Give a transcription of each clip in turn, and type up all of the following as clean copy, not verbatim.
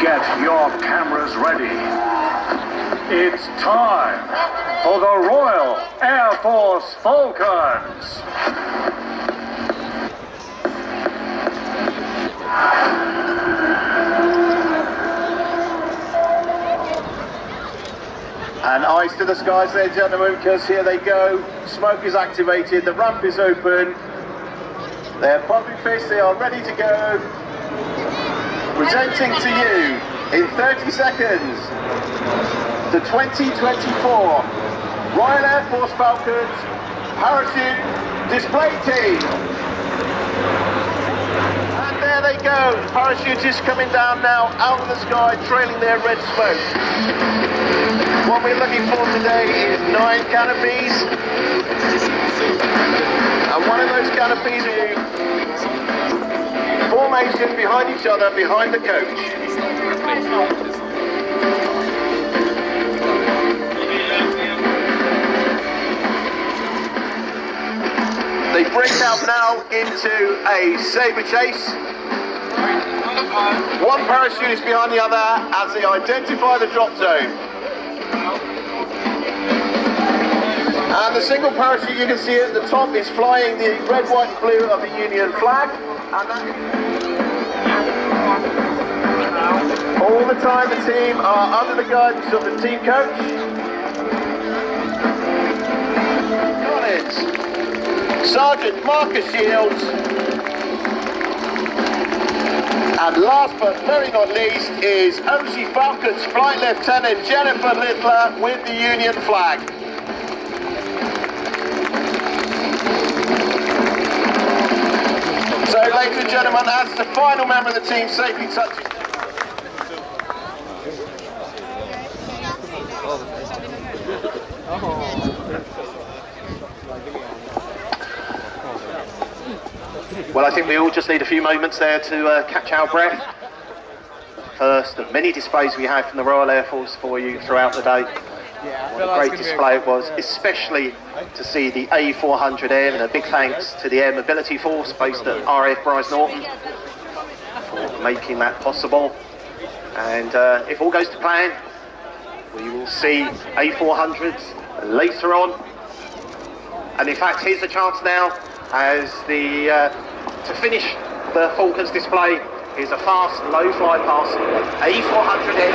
Get your cameras ready. It's time for the Royal Air Force Falcons. And eyes to the skies there, gentlemen, because here they go. Smoke is activated, the ramp is open. They're pumping fists, they are ready to go. Presenting to you in 30 seconds the 2024 Royal Air Force Falcons Parachute Display Team. And there they go. The parachutists coming down now out of the sky, trailing their red smoke. What we're looking for today is 9 canopies. And one of those canopies is formation behind each other, behind the coach. They break out now into a saber chase. One parachute is behind the other as they identify the drop zone. And the single parachute you can see at the top is flying the red, white and blue of the Union flag. And all the time the team are under the guidance of the team coach. Collins, Sergeant Marcus Shields, and last but very not least is OC Falcons Flight Lieutenant Jennifer Littler with the Union flag. So, ladies and gentlemen, as the final member of the team safely touches. Well, I think we all just need a few moments there to catch our breath. First of many displays we had from the Royal Air Force for you throughout the day. What a great display it was, especially to see the A400M, and a big thanks to the Air Mobility Force based at RAF Bryce Norton for making that possible. And if all goes to plan, we will see A400s later on. And in fact, here's the chance now as the to finish the Falcons display is a fast, low fly past A400M.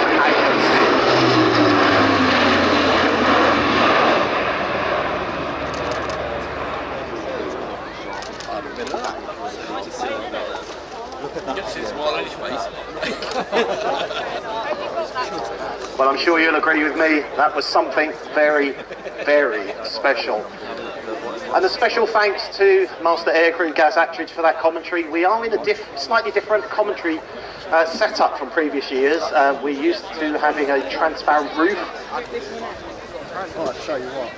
Well, I'm sure you'll agree with me, that was something very, very special. And a special thanks to Master Aircrew Gaz Attridge for that commentary. We are in a slightly different commentary setup from previous years. We're used to having a transparent roof. I'll show you what.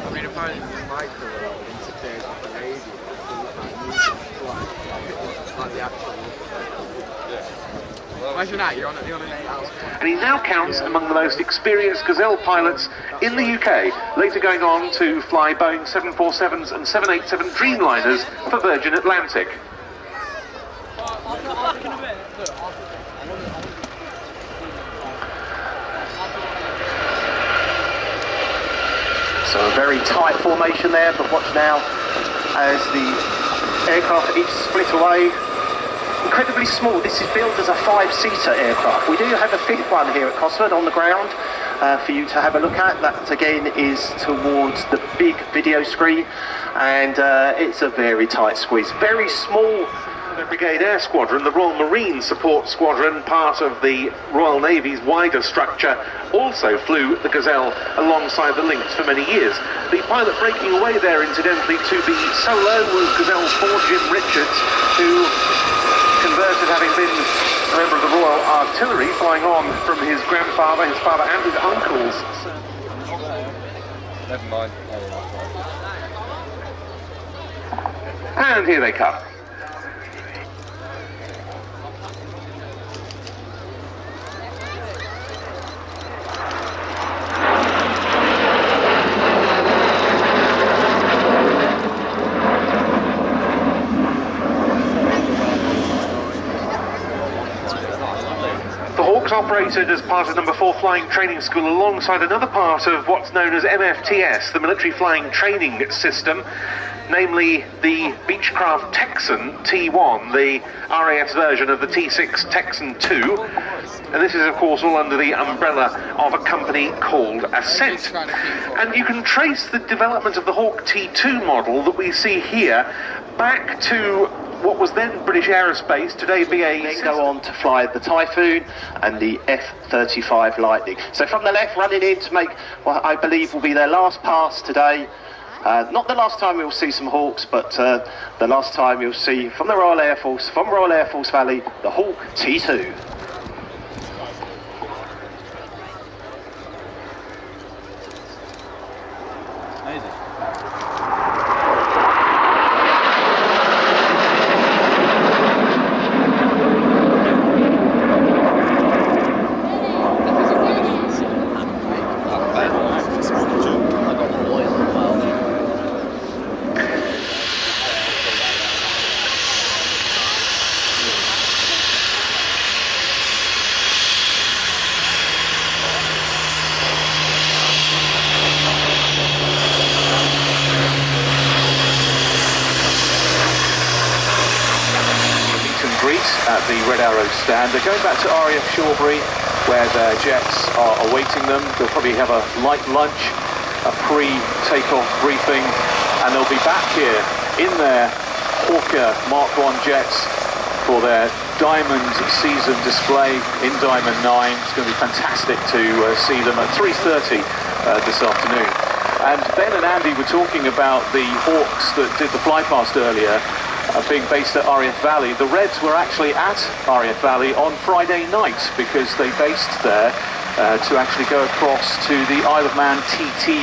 I mean, apparently the microwave interferes with the radio, like the actual. Imagine that, you're on an 8 hours. And he now counts among the most experienced Gazelle pilots in the UK, later going on to fly Boeing 747s and 787 Dreamliners for Virgin Atlantic. So a very tight formation there, but watch now as the aircraft each split away. Incredibly small. This is billed as a 5-seater aircraft. We do have a 5th one here at Cosford on the ground for you to have a look at. That again is towards the big video screen, and it's a very tight squeeze. Very small. The Brigade Air Squadron, the Royal Marine Support Squadron, part of the Royal Navy's wider structure, also flew the Gazelle alongside the Lynx for many years. The pilot breaking away there, incidentally, to be solo was Gazelle's 4 Jim Richards, who converted, having been a member of the Royal Artillery, flying on from his grandfather, his father and his uncles. Never mind. And here they come. operated as part of number 4 Flying Training School alongside another part of what's known as MFTS, the Military Flying Training System, namely the Beechcraft Texan T1, the RAF's version of the T6 Texan 2. And this is, of course, all under the umbrella of a company called Ascent. And you can trace the development of the Hawk T2 model that we see here back to what was then British Aerospace, today BAE. Then go on to fly the Typhoon and the F-35 Lightning. So from the left, running in to make what I believe will be their last pass today. Not the last time we'll see some Hawks, but the last time you'll see from the Royal Air Force, from Royal Air Force Valley, the Hawk T2. At the Red Arrow stand. They're going back to RAF Shawbury where their jets are awaiting them. They'll probably have a light lunch, a pre-takeoff briefing, and they'll be back here in their Hawker Mark 1 jets for their Diamond season display in Diamond 9. It's going to be fantastic to see them at 3:30 this afternoon. And Ben and Andy were talking about the Hawks that did the flypast earlier, being based at RAF Valley. The Reds were actually at RAF Valley on Friday night because they based there to actually go across to the Isle of Man TT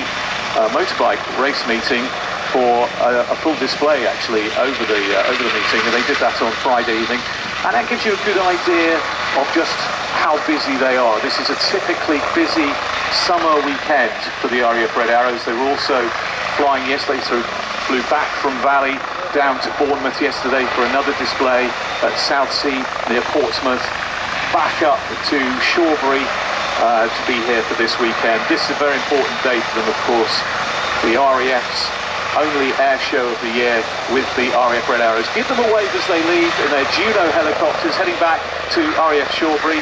motorbike race meeting for a full display actually over the meeting, and they did that on Friday evening. And that gives you a good idea of just how busy they are. This is a typically busy summer weekend for the RAF Red Arrows. They were also flying yesterday, so flew back from Valley down to Bournemouth yesterday for another display at Southsea near Portsmouth, back up to Shawbury to be here for this weekend. This is a very important day for them, of course. The RAF's only air show of the year with the RAF Red Arrows. Give them a wave as they leave in their Juno helicopters heading back to RAF Shawbury.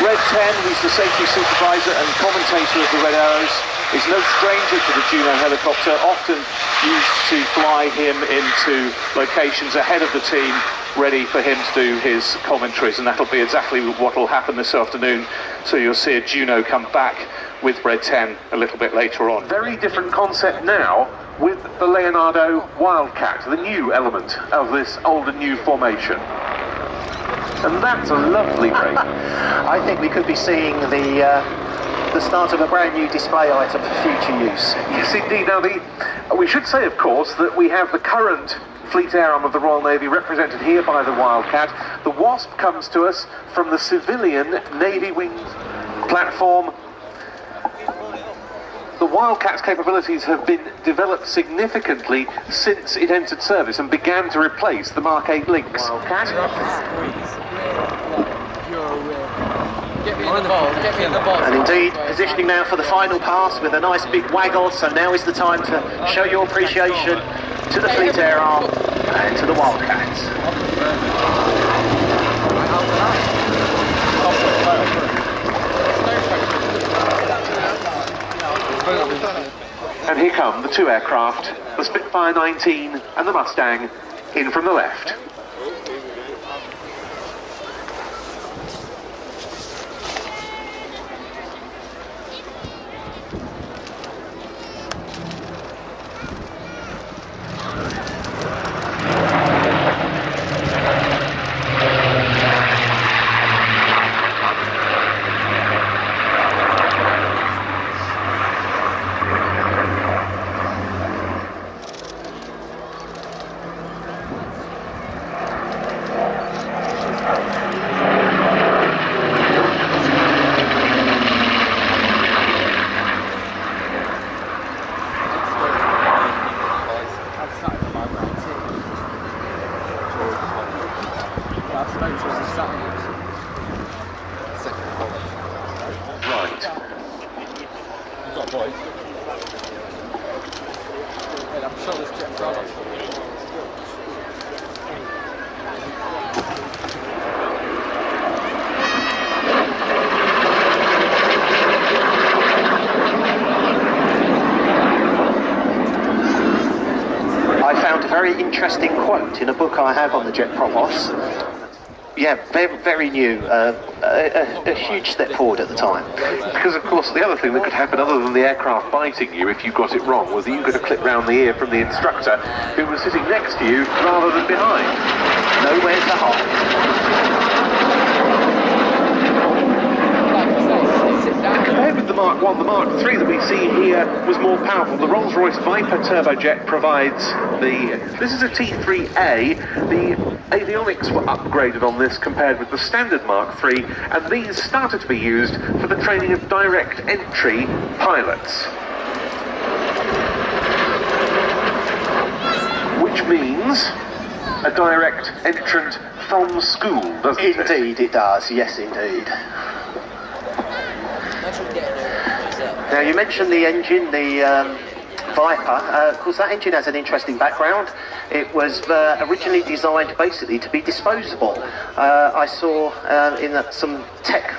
Red 10, who's the safety supervisor and commentator of the Red Arrows, is no stranger to the Juno helicopter, often used to fly him into locations ahead of the team, ready for him to do his commentaries, and that'll be exactly what will happen this afternoon. So you'll see a Juno come back with Red 10 a little bit later on. Very different concept now with the Leonardo Wildcat, the new element of this old and new formation. And that's a lovely break. I think we could be seeing the start of a brand new display item for future use. Yes, indeed. Now, we should say, of course, that we have the current Fleet Air Arm of the Royal Navy represented here by the Wildcat. The Wasp comes to us from the civilian Navy Wings platform. The Wildcat's capabilities have been developed significantly since it entered service and began to replace the Mark 8 Lynx. Wildcat. Get me in the ball. And indeed, positioning now for the final pass with a nice big waggle, so now is the time to show your appreciation to the Fleet Air Arm and to the Wildcats. And here come the two aircraft, the Spitfire 19 and the Mustang, in from the left. very interesting quote in a book I have on the Jet Provost. Yeah, very, very new, a huge step forward at the time. Because of course the other thing that could happen other than the aircraft biting you if you got it wrong was that you got a clip round the ear from the instructor who was sitting next to you rather than behind. Nowhere to hide. Compared with the Mark 1, the Mark 3 that we see here was more powerful. The Rolls-Royce Viper turbojet provides this is a T3A. The avionics were upgraded on this compared with the standard Mark 3, and these started to be used for the training of direct entry pilots. Which means a direct entrant from school, doesn't it? Indeed it does, yes indeed. Now you mentioned the engine, the Viper. Of course that engine has an interesting background. It was originally designed basically to be disposable. I saw in some tech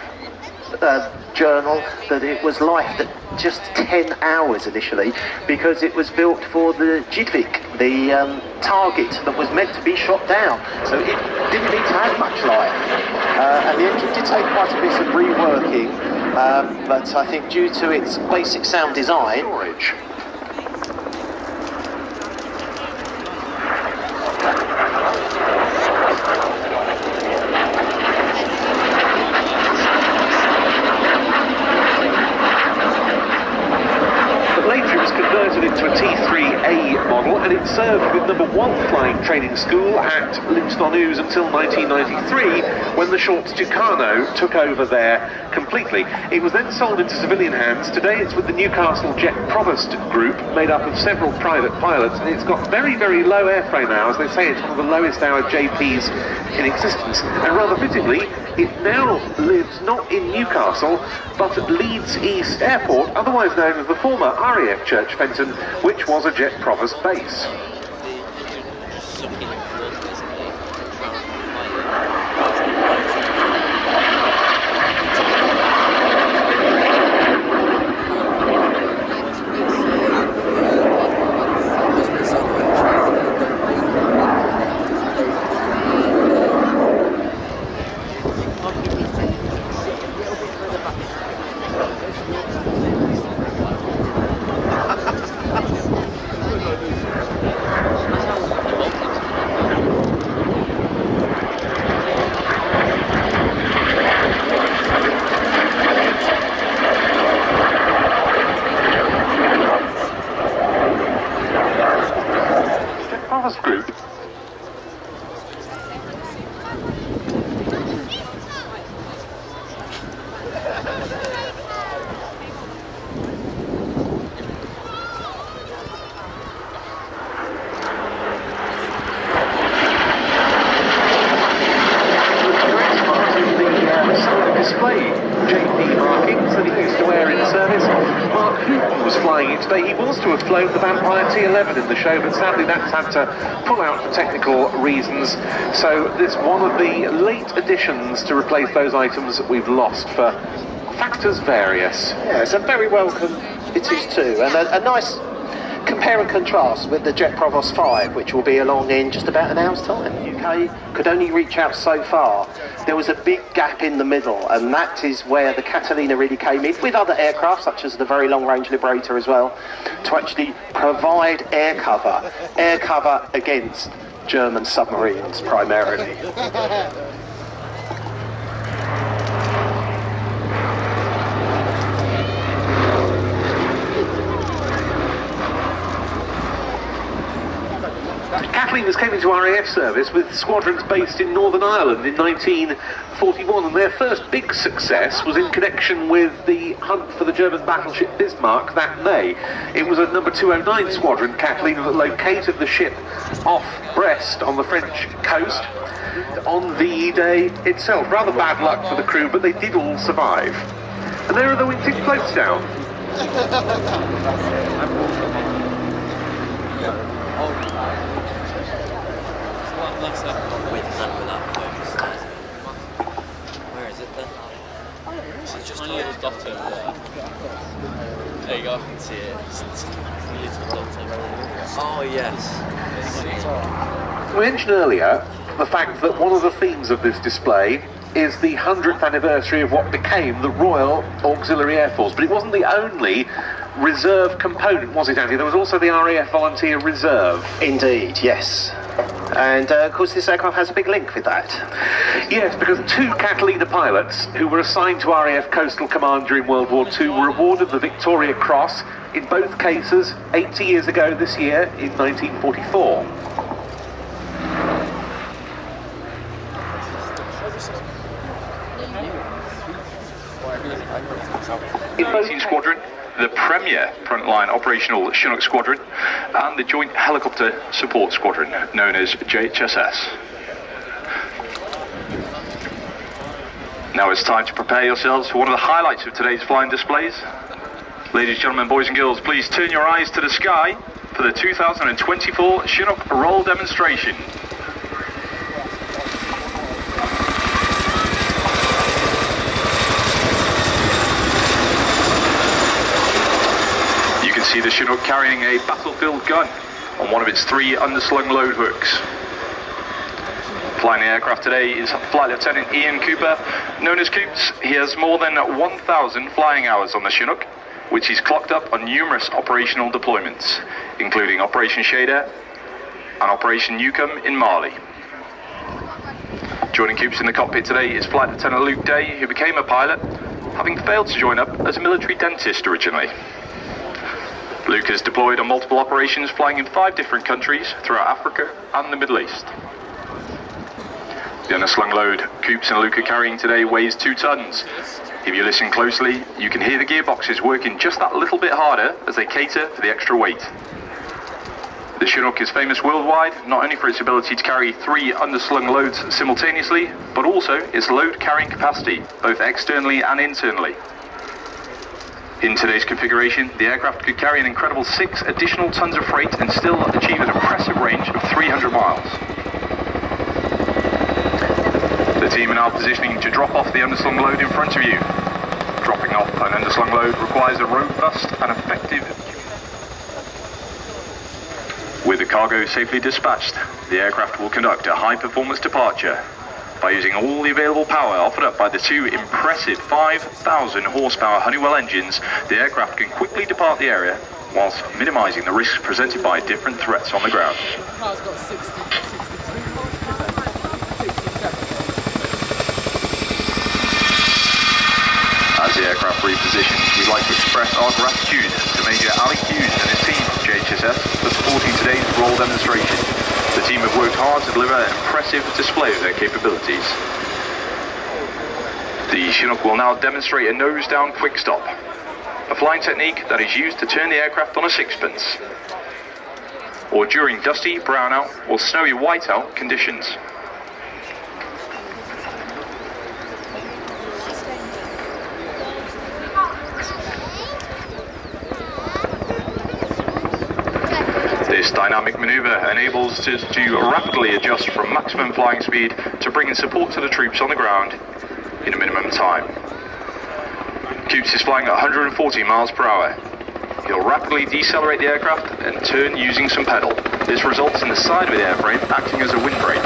journal that it was lifed at just 10 hours initially because it was built for the Jidvik, the target that was meant to be shot down. So it didn't need to have much life. And the engine did take quite a bit of reworking, but I think due to its basic sound design, into a T3A model, and it served with number 1 flying training school at Lincoln-on-Ouse until 1993, when the short Tucano took over there completely. It was then sold into civilian hands. Today it's with the Newcastle Jet Provost Group, made up of several private pilots, and it's got very, very low airframe hours. They say it's one of the lowest hour JPs in existence, and rather fittingly, it now lives not in Newcastle, but at Leeds East Airport, otherwise known as the former RAF Church Fenton, which was a Jet Provost base. Group. Display JP markings that he used to wear in service. Mark Hooton was flying it today. He was to have flown the Vampire T11 in the show, but sadly that's had to pull out for technical reasons. So this one of the late additions to replace those items that we've lost for factors various. Yes, and very welcome it is too, and a nice compare and contrast with the Jet Provost 5, which will be along in just about an hour's time. The UK could only reach out so far. There was a big gap in the middle, and that is where the Catalina really came in, with other aircraft, such as the very long-range Liberator as well, to actually provide air cover against German submarines primarily. Catalinas came into RAF service with squadrons based in Northern Ireland in 1941, and their first big success was in connection with the hunt for the German battleship Bismarck that May. It was a number 209 squadron, Catalina, that located the ship off Brest on the French coast on VE Day itself. Rather bad luck for the crew, but they did all survive. And there are the wingtip floats down. Where is it then? It's just a little dot over there. There you go, I can see it. It's a little dot over there. Oh, yes. We mentioned earlier the fact that one of the themes of this display is the 100th anniversary of what became the Royal Auxiliary Air Force, but it wasn't the only reserve component, was it, Andy? There was also the RAF Volunteer Reserve. Indeed, yes. And of course this aircraft has a big link with that. Yes, because two Catalina pilots who were assigned to RAF Coastal Command during World War II were awarded the Victoria Cross, in both cases 80 years ago this year in 1944. In both Squadron, the premier frontline operational Chinook Squadron, and the Joint Helicopter Support Squadron, known as JHSS. Now it's time to prepare yourselves for one of the highlights of today's flying displays. Ladies, gentlemen, boys and girls, please turn your eyes to the sky for the 2024 Chinook Roll Demonstration. See the Chinook carrying a battlefield gun on one of its 3 underslung load hooks. Flying the aircraft today is Flight Lieutenant Ian Cooper, known as Coops. He has more than 1,000 flying hours on the Chinook, which he's clocked up on numerous operational deployments, including Operation Shader and Operation Newcomb in Mali. Joining Coops in the cockpit today is Flight Lieutenant Luke Day, who became a pilot, having failed to join up as a military dentist originally. Luke has deployed on multiple operations, flying in 5 different countries throughout Africa and the Middle East. The underslung load Coops and Luke are carrying today weighs 2 tons. If you listen closely, you can hear the gearboxes working just that little bit harder as they cater for the extra weight. The Chinook is famous worldwide, not only for its ability to carry 3 underslung loads simultaneously, but also its load carrying capacity, both externally and internally. In today's configuration, the aircraft could carry an incredible 6 additional tons of freight and still achieve an impressive range of 300 miles. The team are now positioning to drop off the underslung load in front of you. Dropping off an underslung load requires a robust and effective. With the cargo safely dispatched, the aircraft will conduct a high-performance departure. By using all the available power offered up by the 2 impressive 5,000 horsepower Honeywell engines, the aircraft can quickly depart the area whilst minimising the risks presented by different threats on the ground. As the aircraft repositions, we'd like to express our gratitude to Major Alec Hughes and his team from JHSS for supporting today's roll demonstration. The team have worked hard to deliver an impressive display of their capabilities. The Chinook will now demonstrate a nose-down quick stop, a flying technique that is used to turn the aircraft on a sixpence, or during dusty, brownout, or snowy whiteout conditions. This dynamic maneuver enables us to rapidly adjust from maximum flying speed to bring in support to the troops on the ground in a minimum time. Coops is flying at 140 miles per hour. He'll rapidly decelerate the aircraft and turn using some pedal. This results in the side of the airframe acting as a windbreak.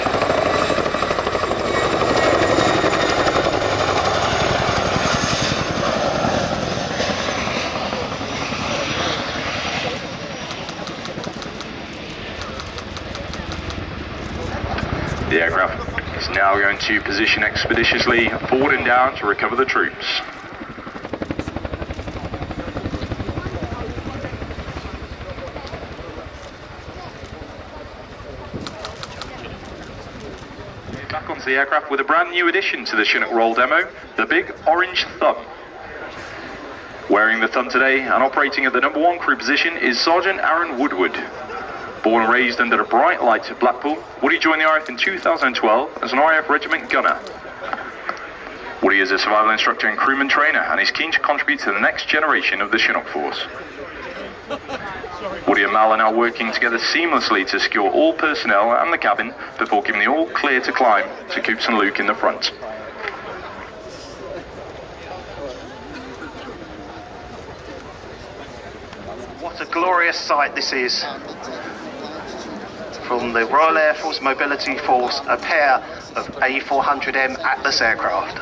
The aircraft is now going to position expeditiously forward and down to recover the troops. Back onto the aircraft with a brand new addition to the Chinook roll demo, the big orange thumb. Wearing the thumb today and operating at the #1 crew position is Sergeant Aaron Woodward. Born and raised under the bright lights of Blackpool, Woody joined the RAF in 2012 as an RAF regiment gunner. Woody is a survival instructor and crewman trainer and is keen to contribute to the next generation of the Chinook Force. Woody and Mal are now working together seamlessly to secure all personnel and the cabin before giving the all clear to climb to Coops and Luke in the front. What a glorious sight this is. from the Royal Air Force Mobility Force, a pair of A400M Atlas aircraft.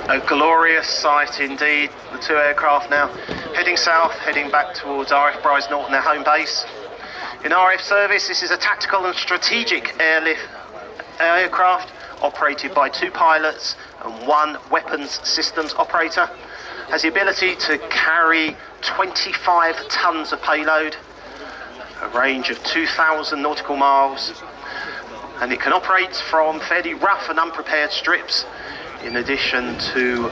A glorious sight indeed, the two aircraft now heading south, heading back towards RF Brize Norton, their home base. In RF service, this is a tactical and strategic aircraft operated by 2 pilots and 1 weapons systems operator. Has the ability to carry 25 tons of payload, a range of 2,000 nautical miles, and it can operate from fairly rough and unprepared strips, in addition to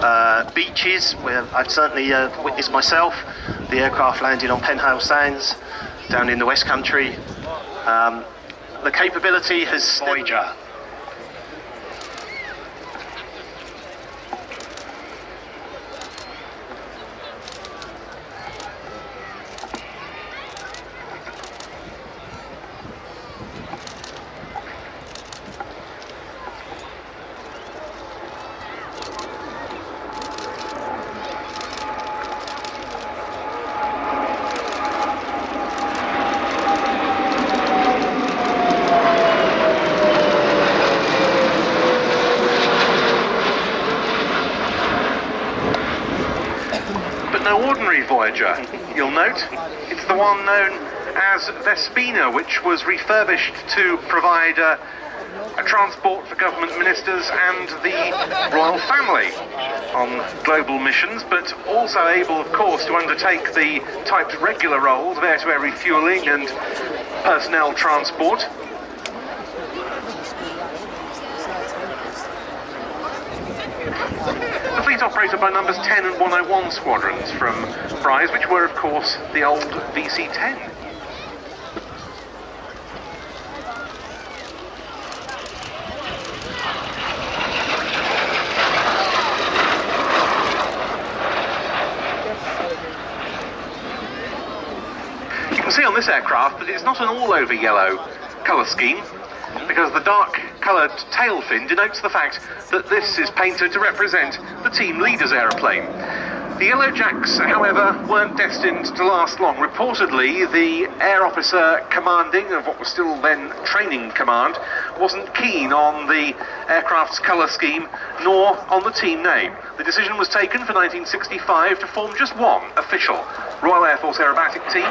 beaches, where I've certainly witnessed myself. The aircraft landing on Penhale Sands down in the West Country. The capability has... Voyager. Voyager, you'll note. It's the one known as Vespina, which was refurbished to provide a transport for government ministers and the royal family on global missions, but also able, of course, to undertake the typed regular roles of air-to-air refuelling and personnel transport. The fleet operated by numbers 10 and 101 squadrons from Brize, which were, of course, the old VC-10. You can see on this aircraft that it's not an all-over yellow colour scheme, because the dark-coloured tail fin denotes the fact that this is painted to represent the team leader's aeroplane. The Yellow Jacks, however, weren't destined to last long. Reportedly, the air officer commanding of what was still then Training Command wasn't keen on the aircraft's colour scheme, nor on the team name. The decision was taken for 1965 to form just one official Royal Air Force aerobatic team.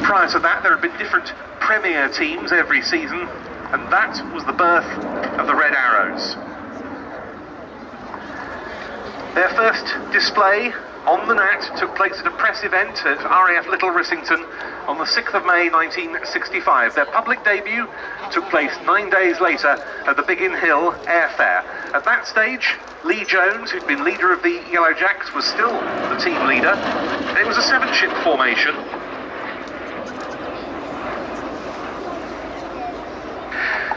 Prior to that, there had been different premier teams every season, and that was the birth of the Red Arrows. Their first display on the Nat took place at a press event at RAF Little Rissington on the 6th of May 1965. Their public debut took place 9 days later at the Biggin Hill Airfair. At that stage, Lee Jones, who'd been leader of the Yellow Jacks, was still the team leader. It was a 7-ship formation.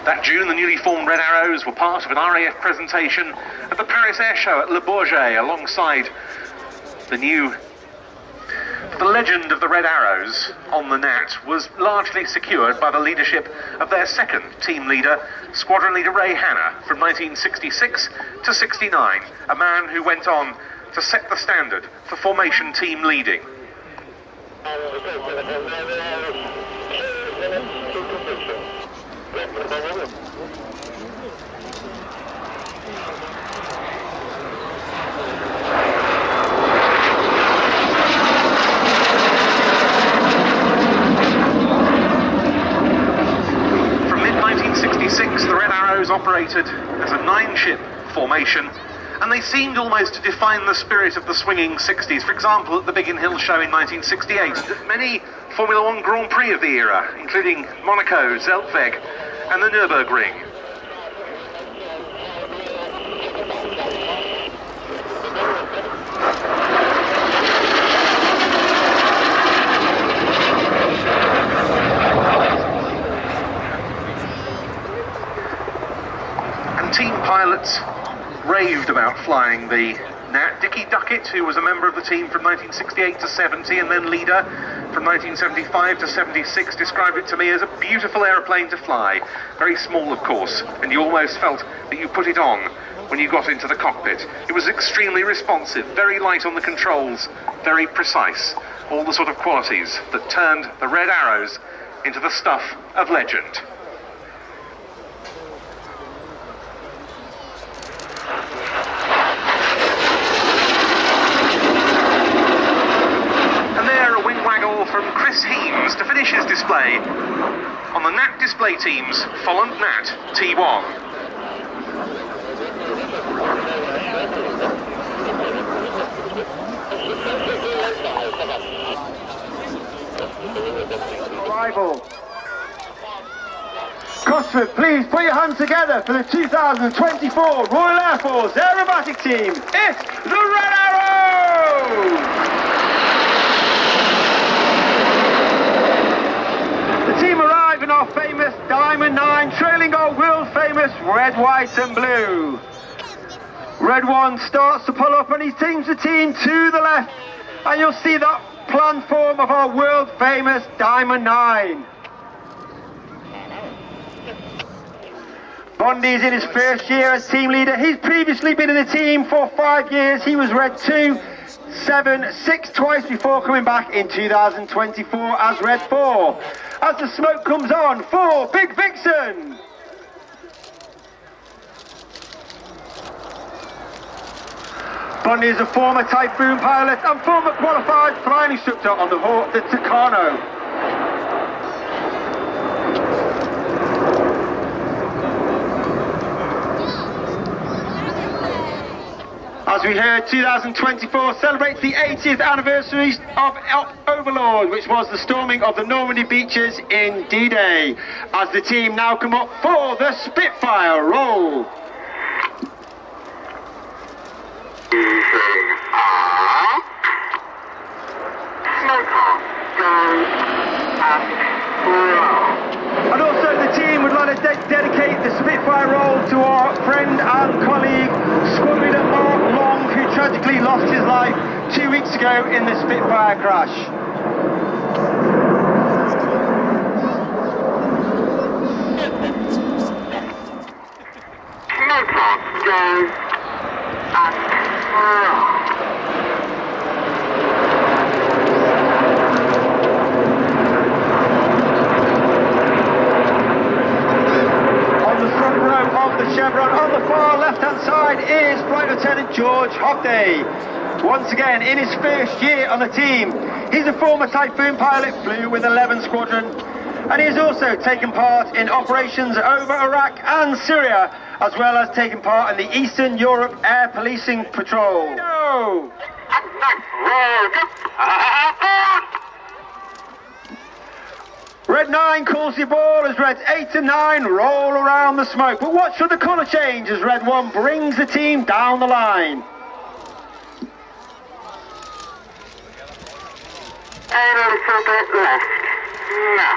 That June, the newly formed Red Arrows were part of an RAF presentation at the Paris Air Show at Le Bourget, alongside the legend of the Red Arrows on the Nat was largely secured by the leadership of their second team leader, Squadron Leader Ray Hanna, from 1966 to 69, a man who went on to set the standard for formation team leading. operated as a 9-ship formation, and they seemed almost to define the spirit of the swinging 60s. For example, at the Biggin Hill Show in 1968, many Formula One Grand Prix of the era, including Monaco, Zeltweg, and the Nürburgring. Team pilots raved about flying the Gnat. Dickie Duckett, who was a member of the team from 1968 to 70 and then leader from 1975 to 76, described it to me as a beautiful aeroplane to fly. Very small, of course, and you almost felt that you put it on when you got into the cockpit. It was extremely responsive, very light on the controls, very precise. All the sort of qualities that turned the Red Arrows into the stuff of legend. From Chris Heames to finish his display on the Gnat display team's Folland Gnat T1. Arrival. Cosford, please put your hands together for the 2024 Royal Air Force Aerobatic Team. It's the Red Arrows! The team arrive in our famous Diamond 9, trailing our world-famous red, white and blue. Red 1 starts to pull up and he teams the team to the left, and you'll see that planned form of our world-famous Diamond 9. Bondi's in his first year as team leader. He's previously been in the team for 5 years. He was Red 2, 7, 6 twice before coming back in 2024 as Red 4. As the smoke comes on for Big Vixen. Bondi is a former Typhoon pilot and former qualified flying instructor on the Hawk, the Tucano. As we heard, 2024 celebrates the 80th anniversary of Overlord, which was the storming of the Normandy beaches in D-Day. As the team now come up for the Spitfire roll. And also the team would like to dedicate the Spitfire roll to our friend and colleague, Squad Leader Mark Long, who tragically lost his life 2 weeks ago in the Spitfire crash. Chevron on the far left-hand side is Flight Lieutenant George Hopday. Once again, in his first year on the team, he's a former Typhoon pilot, flew with 11 Squadron, and he has also taken part in operations over Iraq and Syria, as well as taking part in the Eastern Europe Air Policing Patrol. No! Red 9 calls the ball as Reds 8 and 9 roll around the smoke. But watch for the colour change as Red 1 brings the team down the line. And a little bit left. No.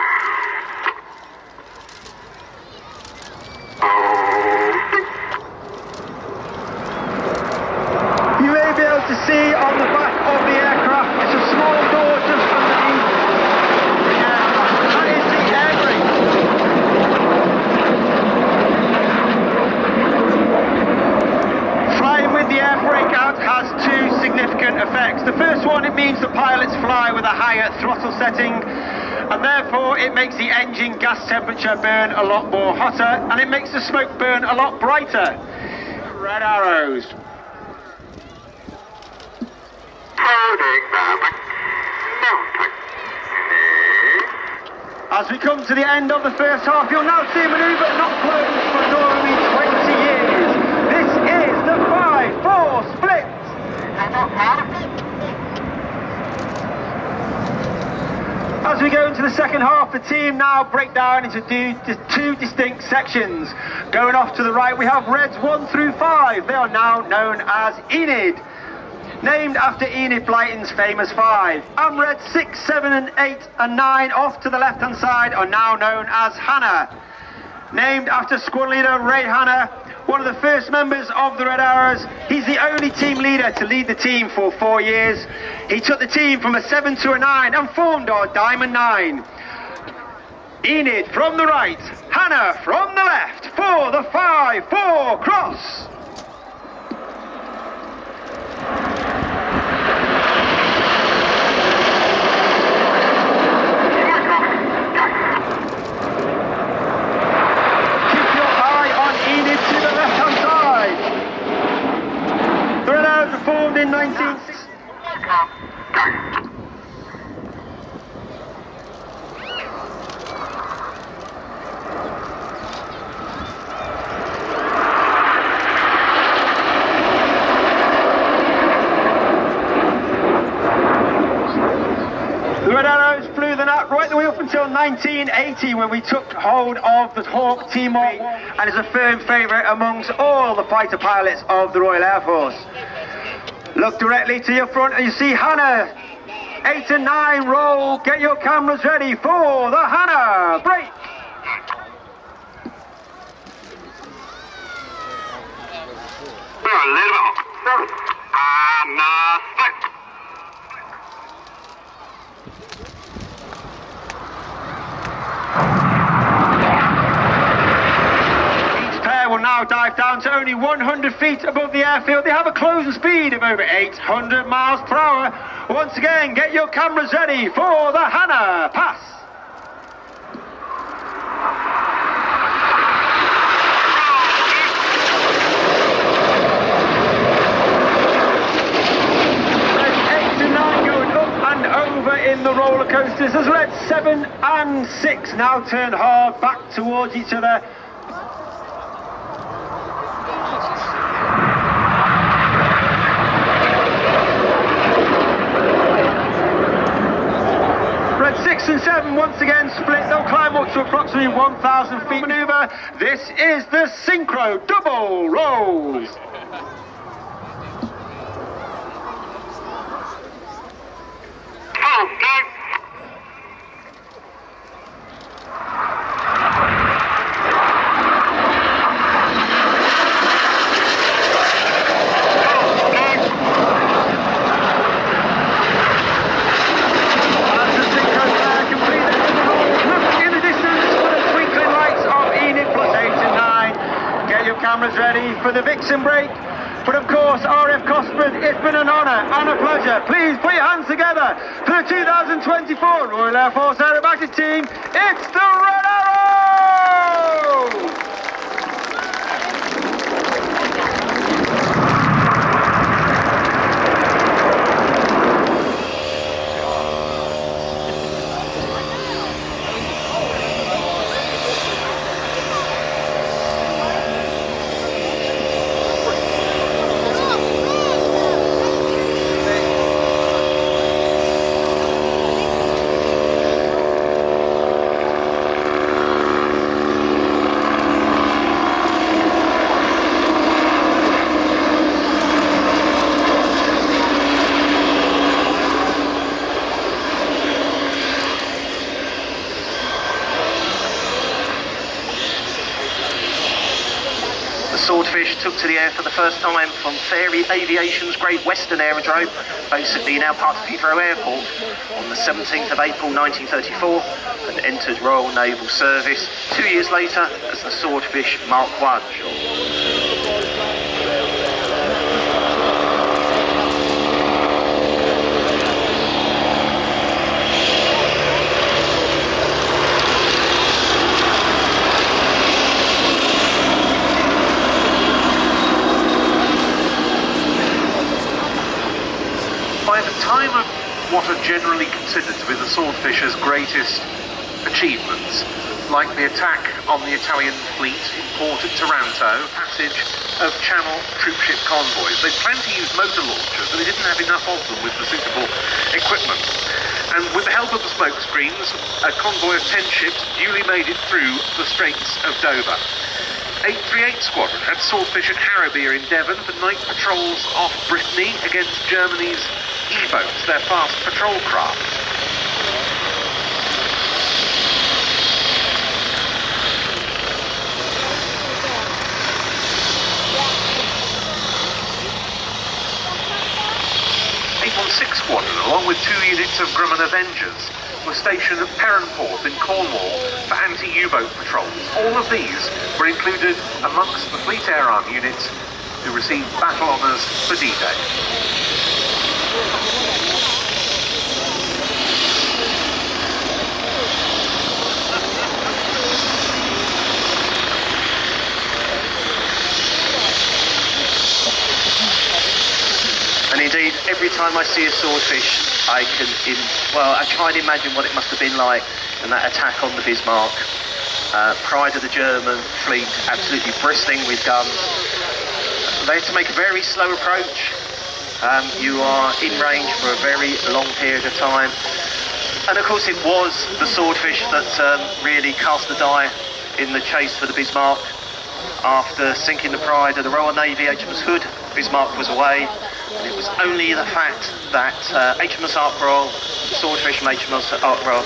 You may be able to see on the back of the aircraft, it's a small door just underneath. That is the air brake. Flying with the air brake out has two significant effects. The first one, it means the pilots fly with a higher throttle setting, and therefore it makes the engine gas temperature burn a lot more hotter, and it makes the smoke burn a lot brighter. Red Arrows. As we come to the end of the first half, you'll now see a manoeuvre not closed for normally 20 years. This is the 5-4 split. As we go into the second half, the team now break down into two distinct sections. Going off to the right, we have Reds 1 through 5. They are now known as Enid, named after Enid Blyton's famous 5. And Reds 6, 7 and 8 and 9 off to the left-hand side are now known as Hannah, named after squad leader Ray Hannah, one of the first members of the Red Arrows. He's the only team leader to lead the team for 4 years. He took the team from a 7 to a 9 and formed our Diamond 9. Enid from the right, Hannah from the left for the 5-4 cross. Formed in 1960. The Red Arrows flew the nut right the way up until 1980, when we took hold of the Hawk Team and is a firm favourite amongst all the fighter pilots of the Royal Air Force. Look directly to your front and you see Hannah. 8 and 9 roll. Get your cameras ready for the Hannah break. Will now dive down to only 100 feet above the airfield. They have a closing speed of over 800 miles per hour. Once again, get your cameras ready for the Hannah pass. Red 8 and 9 going up and over in the roller coasters as Red 7 and 6 now turn hard back towards each other. Red 6 and 7 once again split. They'll climb up to approximately 1,000 feet manoeuvre. This is the synchro double rolls. Cameras ready for the Vixen break. But of course, RF Cosford, it's been an honour and a pleasure. Please put your hands together for the 2024 Royal Air Force Aerobatics team. It's the Red Arrows! Swordfish took to the air for the first time from Fairey Aviation's Great Western Aerodrome, basically now part of Heathrow Airport, on the 17th of April 1934 and entered Royal Naval Service 2 years later as the Swordfish Mark I. By the time of what are generally considered to be the Swordfish's greatest achievements, like the attack on the Italian fleet in port at Taranto, passage of Channel troopship convoys. They planned to use motor launchers, but they didn't have enough of them with the suitable equipment. And with the help of the smoke screens, a convoy of 10 ships duly made it through the Straits of Dover. 838 Squadron had Swordfish at Harrowby in Devon for night patrols off Brittany against Germany's E-boats, their fast patrol craft. Squadron, along with 2 units of Grumman Avengers, were stationed at Perranporth in Cornwall for anti-U-boat patrols. All of these were included amongst the Fleet Air Arm units who received battle honours for D-Day. And indeed, every time I see a Swordfish, I try and imagine what it must have been like in that attack on the Bismarck. Pride of the German fleet, absolutely bristling with guns. They had to make a very slow approach. You are in range for a very long period of time. And of course it was the Swordfish that really cast the die in the chase for the Bismarck. After sinking the Pride of the Royal Navy, HMS Hood, Bismarck was away. And it was only the fact that HMS Ark Royal, Swordfish from HMS Ark Royal,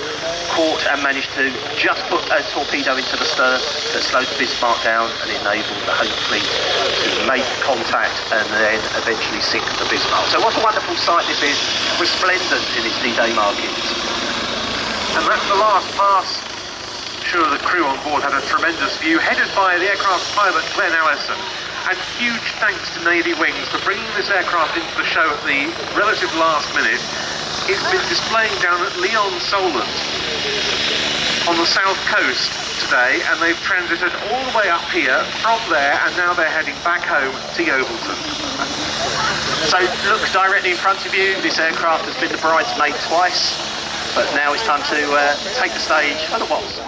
caught and managed to just put a torpedo into the stern that slowed the Bismarck down and enabled the home fleet to make contact and then eventually sink the Bismarck. So what a wonderful sight this is, resplendent in its D-Day markings. And that's the last pass. Sure, the crew on board had a tremendous view, headed by the aircraft pilot Glenn Allison. And huge thanks to Navy Wings for bringing this aircraft into the show at the relative last minute. It's been displaying down at Lyon Solent on the south coast today, and they've transited all the way up here from there, and now they're heading back home to Yeovilton. So look directly in front of you. This aircraft has been the bridesmaid twice, but now it's time to take the stage for the waltz.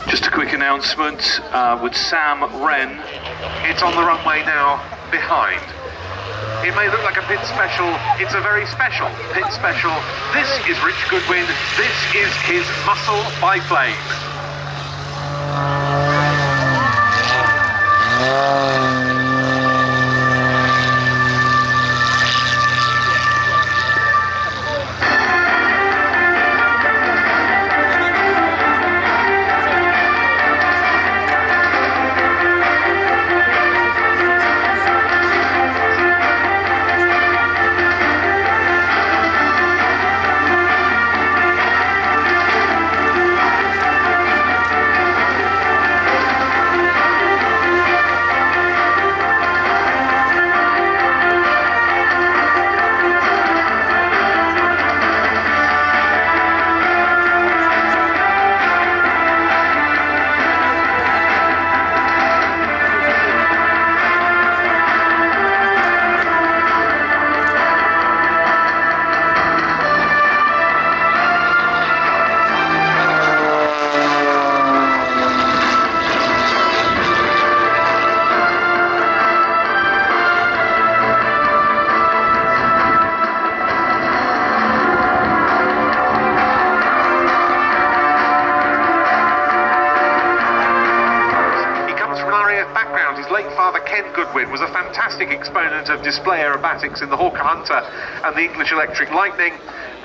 Just a quick announcement with Sam Wren. It's on the runway now, behind. It may look like a pit special, it's a very special pit special. This is Rich Goodwin, this is his muscle biplane. Was a fantastic exponent of display aerobatics in the Hawker Hunter and the English Electric Lightning,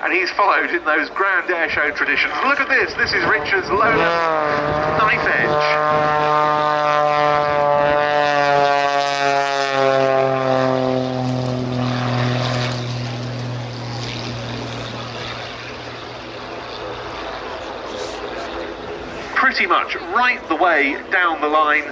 and he's followed in those grand air show traditions. Look at this, this is Richard's Lola Knife Edge. pretty much right the way down the line.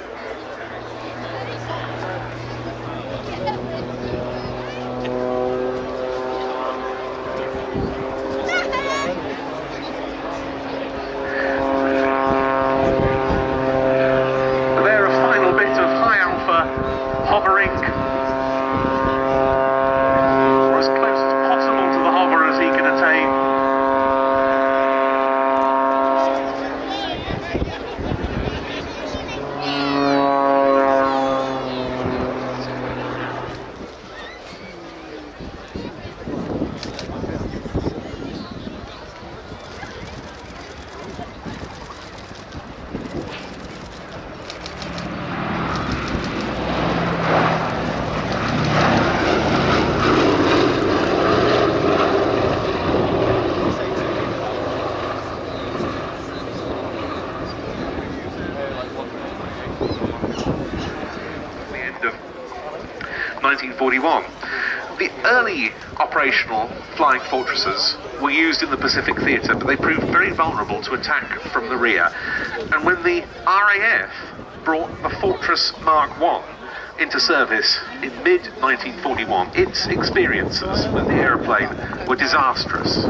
There, a final bit of high alpha hovering, or as close as possible to the hover as he can attain. The end of 1941. The early operational flying fortresses were used in the Pacific Theatre, but they proved very vulnerable to attack from the rear. And when the RAF brought the Fortress Mark I into service in mid-1941, its experiences with the aeroplane were disastrous.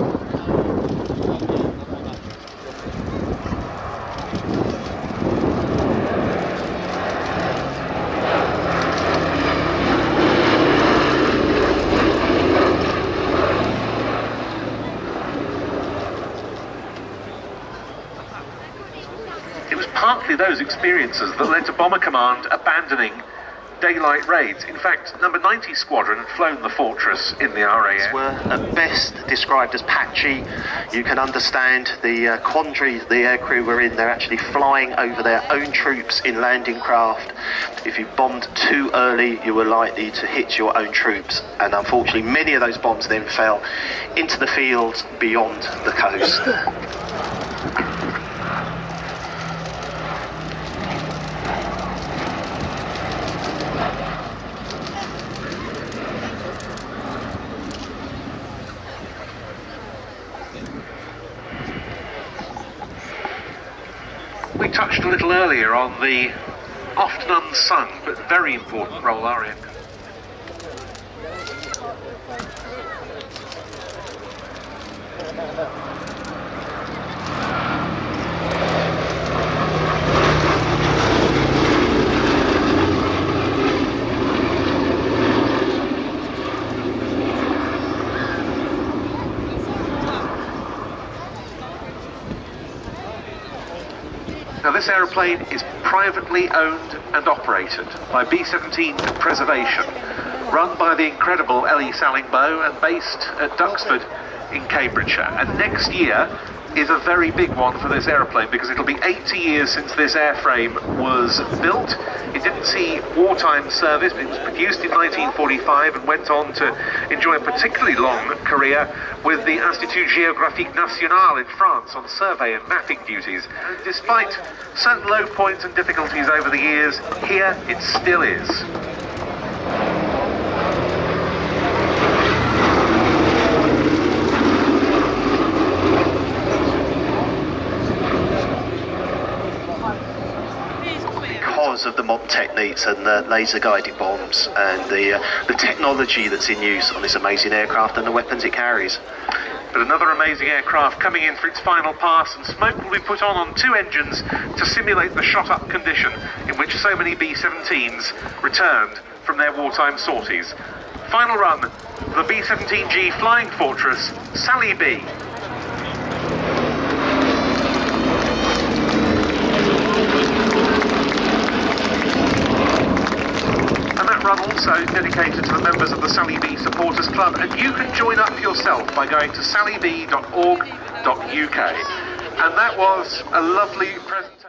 It was partly those experiences that led to Bomber Command abandoning daylight raids. In fact, number 90 Squadron had flown the Fortress in the RAF. Were at best described as patchy. You can understand the quandary the aircrew were in. They're actually flying over their own troops in landing craft. If you bombed too early, you were likely to hit your own troops. And unfortunately, many of those bombs then fell into the fields beyond the coast. We touched a little earlier on the often unsung but very important role RAF. Now this aeroplane is privately owned and operated by B-17 Preservation, run by the incredible Ellie Sallingboe and based at Duxford in Cambridgeshire. And next year is a very big one for this aeroplane because it'll be 80 years since this airframe was built. It didn't see wartime service, but it was produced in 1945 and went on to enjoy a particularly long career with the Institut Géographique National in France on survey and mapping duties. And despite certain low points and difficulties over the years, here it still is. Because of the mob techniques and the laser-guided bombs and the technology that's in use on this amazing aircraft and the weapons it carries. But another amazing aircraft coming in for its final pass, and smoke will be put on two engines to simulate the shot-up condition in which so many B-17s returned from their wartime sorties. Final run for the B-17G Flying Fortress, Sally B. Run also dedicated to the members of the Sally B Supporters Club, and you can join up yourself by going to sallyb.org.uk. And that was a lovely presentation.